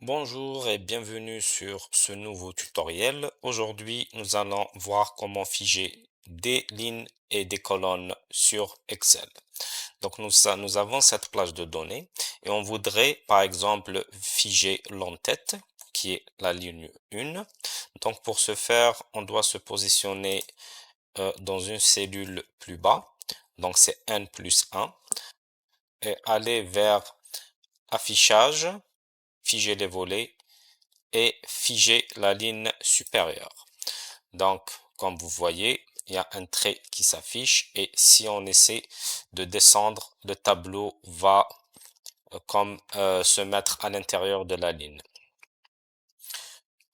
Bonjour et bienvenue sur ce nouveau tutoriel. Aujourd'hui, nous allons voir comment figer des lignes et des colonnes sur Excel. Donc, nous avons cette plage de données et on voudrait, par exemple, figer l'entête, qui est la ligne 1. Donc, pour ce faire, on doit se positionner dans une cellule plus bas. Donc, c'est N plus 1 et aller vers affichage, figer les volets et figer la ligne supérieure. Donc, comme vous voyez, il y a un trait qui s'affiche et si on essaie de descendre, le tableau va se mettre à l'intérieur de la ligne.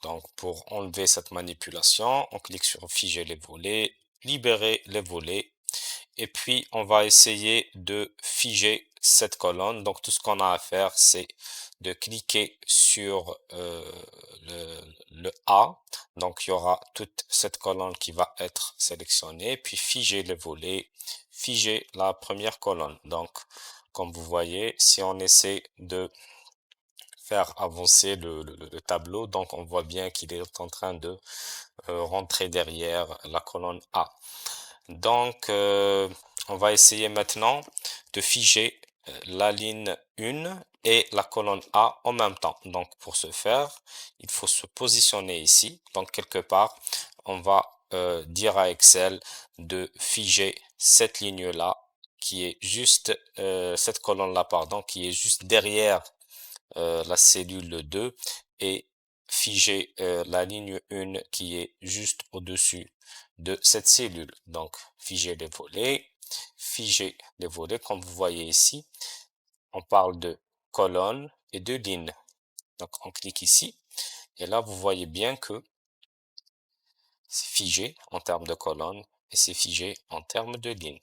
Donc, pour enlever cette manipulation, on clique sur figer les volets, libérer les volets et puis on va essayer de figer cette colonne. Donc tout ce qu'on a à faire, c'est de cliquer sur le A. Donc il y aura toute cette colonne qui va être sélectionnée, puis figer les volets, figer la première colonne. Donc comme vous voyez, si on essaie de faire avancer le tableau, donc on voit bien qu'il est en train de rentrer derrière la colonne A. Donc, on va essayer maintenant de figer la ligne 1 et la colonne A en même temps. Donc, pour ce faire, il faut se positionner ici. Donc, quelque part, on va dire à Excel de figer cette ligne-là qui est juste, cette colonne-là, pardon, qui est juste derrière la cellule 2 et figer la ligne 1 qui est juste au-dessus de cette cellule. Donc, figer les volets, comme vous voyez ici, on parle de colonne et de ligne. Donc, on clique ici et là, vous voyez bien que c'est figé en termes de colonne et c'est figé en termes de ligne.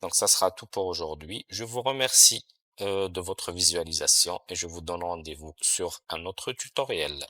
Donc, ça sera tout pour aujourd'hui. Je vous remercie de votre visualisation et je vous donne rendez-vous sur un autre tutoriel.